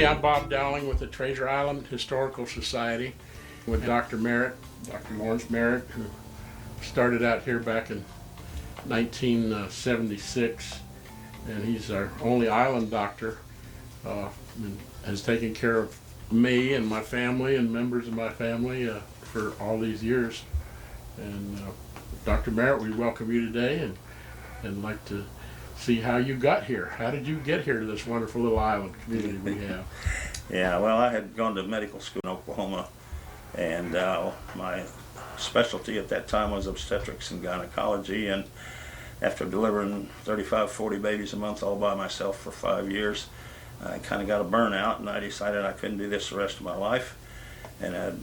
Hey, I'm Bob Dowling with the Treasure Island Historical Society with Dr. Merritt, Dr. Lawrence Merritt, who started out here back in 1976, and he's our only island doctor, and has taken care of me and my family and members of my family for all these years. And Dr. Merritt, we welcome you today and like to see how you got here. How did you get here to this wonderful little island community we have? Yeah, well, I had gone to medical school in Oklahoma, and my specialty at that time was obstetrics and gynecology, and after delivering 35, 40 babies a month all by myself for 5 years, I kind of got a burnout, and I decided I couldn't do this the rest of my life. And I'd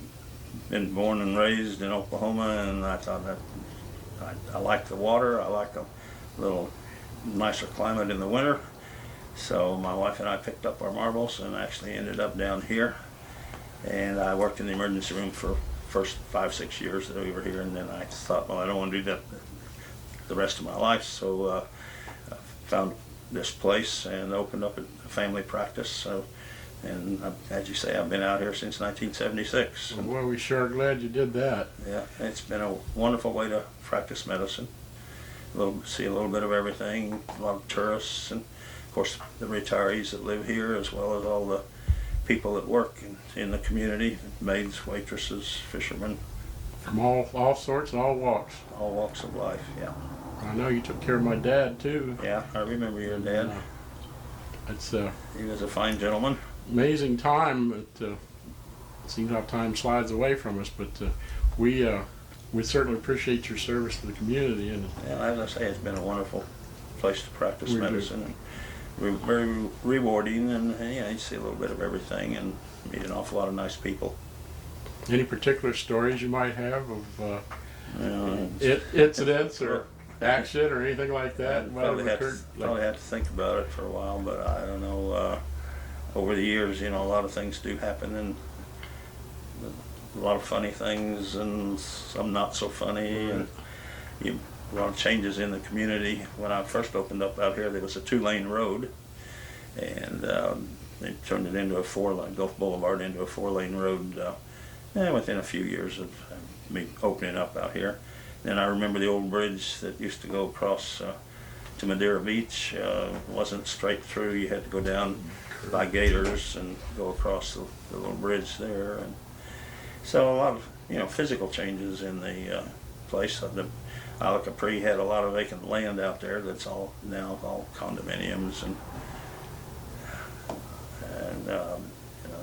been born and raised in Oklahoma, and I thought that I liked the water, I liked a little nicer climate in the winter. So my wife and I picked up our marbles and actually ended up down here. And I worked in the emergency room for first 5-6 years that we were here, and then I thought, well, I don't want to do that the rest of my life. So I found this place and opened up a family practice. So, and as you say, I've been out here since 1976. Well, we sure are glad you did that. Yeah, it's been a wonderful way to practice medicine. See a little bit of everything, a lot of tourists, and of course the retirees that live here, as well as all the people that work in the community, maids, waitresses, fishermen. From all sorts and all walks. All walks of life, yeah. I know you took care of my dad too. Yeah, I remember your dad. It's he was a fine gentleman. Amazing time. It seems how time slides away from us, but we certainly appreciate your service to the community. And yeah, as I say, it's been a wonderful place to practice medicine. And very rewarding, and yeah, you see a little bit of everything and meet an awful lot of nice people. Any particular stories you might have of incidents or action or anything like that? Probably had to think about it for a while, but I don't know. Over the years, a lot of things do happen, and a lot of funny things and some not so funny, and a lot of changes in the community. When I first opened up out here, there was a 2-lane road, and they turned it into a 4-lane, Gulf Boulevard into a 4-lane road within a few years of me opening up out here. And I remember the old bridge that used to go across to Madeira Beach. Wasn't straight through. You had to go down by Gators and go across the little bridge there. And so a lot of physical changes in the place. The Isle of Capri had a lot of vacant land out there that's now all condominiums, and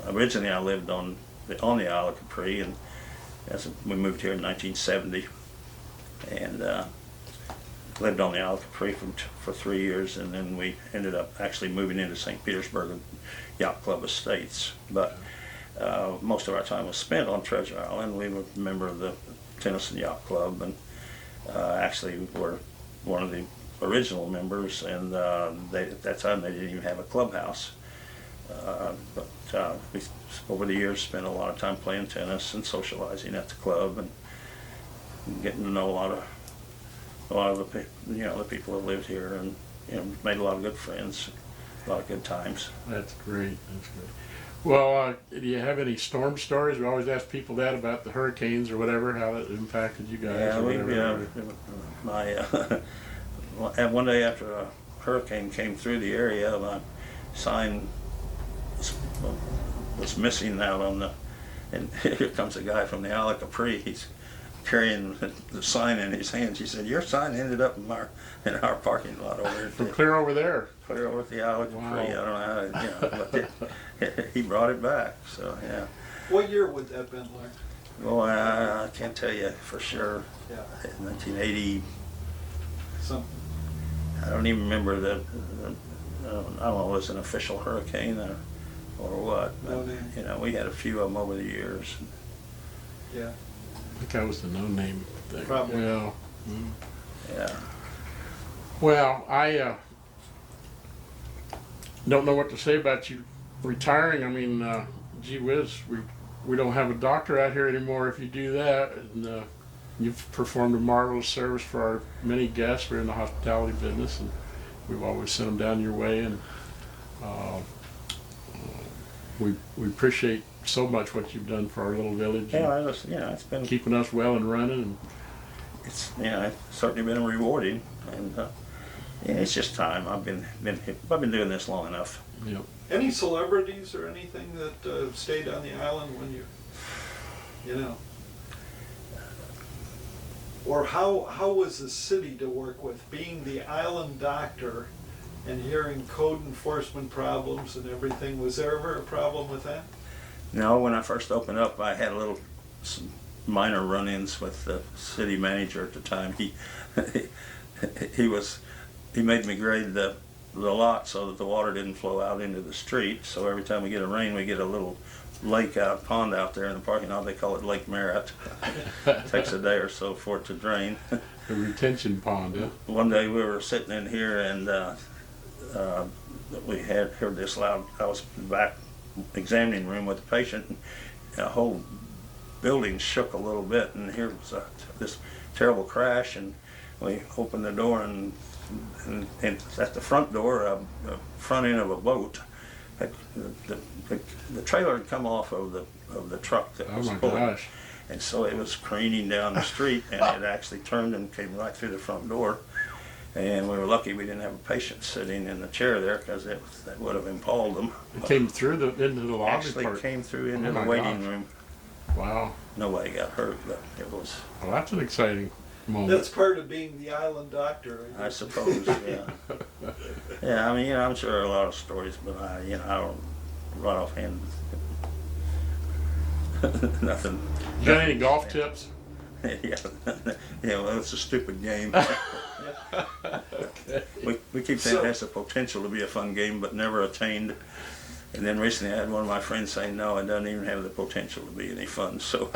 originally I lived on the Isle of Capri, and we moved here in 1970, and lived on the Isle of Capri for 3 years, and then we ended up actually moving into St. Petersburg Yacht Club Estates. But most of our time was spent on Treasure Island. We were a member of the Tennyson Yacht Club, and actually were one of the original members, and at that time they didn't even have a clubhouse. But we, over the years, spent a lot of time playing tennis and socializing at the club, and getting to know a lot of the the people that lived here, and made a lot of good friends, a lot of good times. That's great. That's great. Well, do you have any storm stories? We always ask people that about the hurricanes or whatever, how that impacted you guys. Yeah, one day after a hurricane came through the area, my sign was missing out on the, and here comes a guy from the Isle of Capri. He's carrying the sign in his hands. He said, "Your sign ended up in our parking lot over there." From clear over there. Clear over at the Isle of Capri. Wow. I don't know how, but he brought it back. So yeah. What year would that have been like? Well, I can't tell you for sure. Yeah. 1980. Something. I don't even remember I don't know, it was an official hurricane or what. But, we had a few of them over the years. Yeah. I think that was the no-name thing. Probably. Yeah. Yeah. Well, I don't know what to say about you retiring. I mean, gee whiz, we don't have a doctor out here anymore if you do that. And you've performed a marvelous service for our many guests. We're in the hospitality business, and we've always sent them down your way. And we appreciate so much what you've done for our little village. Yeah, and it's been, keeping us well and running. And it's certainly been rewarding, and it's just time. I've been doing this long enough. you know, Any celebrities or anything that stayed on the island when you know? Or how was the city to work with, being the island doctor and hearing code enforcement problems and everything? Was there ever a problem with that? No, when I first opened up, I had some minor run-ins with the city manager at the time. He made me grade the lot so that the water didn't flow out into the street. So every time we get a rain, we get a little pond out there in the parking lot. They call it Lake Merritt. It takes a day or so for it to drain. a retention pond. Yeah. One day we were sitting in here and we had heard this loud. I was back examining room with the patient, and the whole building shook a little bit, and here was this terrible crash, and we opened the door, and at the front door, front end of a boat, the trailer had come off of the truck that was Oh my pulling, gosh. and so it was careening down the street, and it actually turned and came right through the front door. And we were lucky we didn't have a patient sitting in the chair there, because that would have impaled them. It came through into the lobby Actually part. came through into Oh the my waiting gosh. room. Wow. Nobody got hurt, but it was, Well, that's an exciting moment. That's part of being the island doctor. I guess. suppose, yeah. Yeah, I mean, I'm sure there are a lot of stories, but I don't right offhand. Nothing. You got any golf tips? Yeah, well, it's a stupid game. Okay. We keep saying So- it has the potential to be a fun game, but never attained. And then recently I had one of my friends say, no, it doesn't even have the potential to be any fun, so.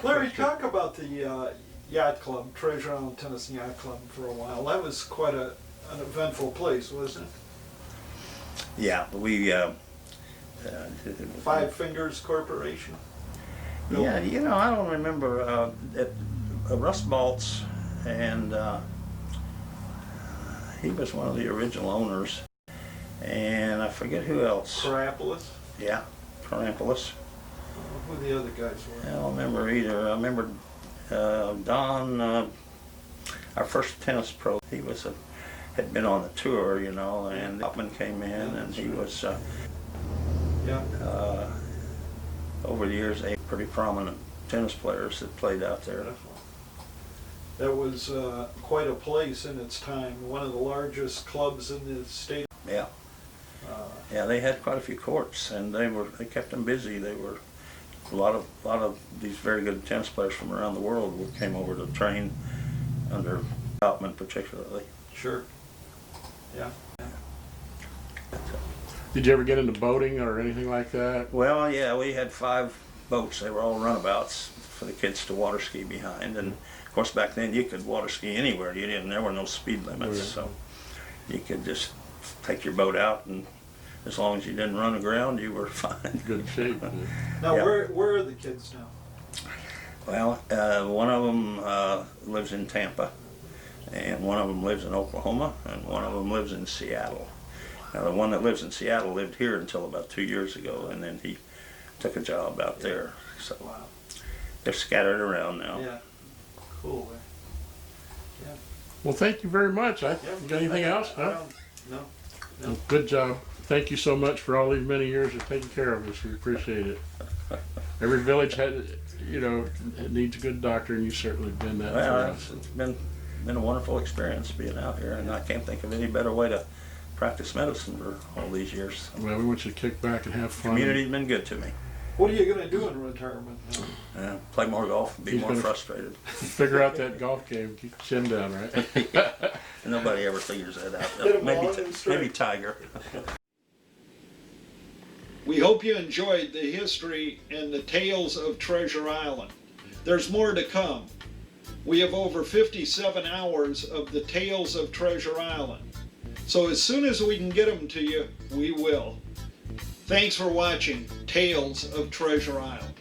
Larry, talk about the yacht club, Treasure Island Tennis Yacht Club, for a while. That was quite an eventful place, wasn't it? Yeah, we, Five Fingers Corporation. yeah, I don't remember, Russ Baltz, and he was one of the original owners, and I forget who else. Parapolis. Yeah, Krampus. Who the other guys were. I don't remember either. I remember Don, our first tennis pro. He had been on the tour, and Upman came in, and he was Yeah. over the years a pretty prominent tennis players that played out there. That was quite a place in its time. One of the largest clubs in the state. Yeah, yeah, they had quite a few courts, and they kept them busy. They were a lot of these very good tennis players from around the world came over to train under Upman particularly. Sure. Yeah. Did you ever get into boating or anything like that? Well, yeah, we had 5 boats. They were all runabouts for the kids to water ski behind, and of course back then you could water ski anywhere. There were no speed limits, Right. so you could just take your boat out, and as long as you didn't run aground, you were fine. Good shape. Yeah. Now, Yeah. where are the kids now? Well, one of them lives in Tampa, and one of them lives in Oklahoma, and one of them lives in Seattle. Now, the one that lives in Seattle lived here until about 2 years ago, and then he took a job out there. So Wow. they're scattered around now. Yeah. Cool. Well, thank you very much. Yeah. You got anything else? I Huh? don't- No. Well, good job. Thank you so much for all these many years of taking care of us. We appreciate it. Every village it needs a good doctor, and you certainly been that Well, for it's us. been a wonderful experience being out here, and I can't think of any better way to practice medicine for all these years. Well, we want you to kick back and have fun. Community's been good to me. What are you going to do in retirement now? Play more golf, and be He's more gonna- frustrated. Figure out that golf game. Keep your chin down, right? Nobody ever figures that out. Hit 'em long and straight. Maybe Tiger. We hope you enjoyed the history and the tales of Treasure Island. There's more to come. We have over 57 hours of the tales of Treasure Island. So as soon as we can get them to you, we will. Thanks for watching Tales of Treasure Island.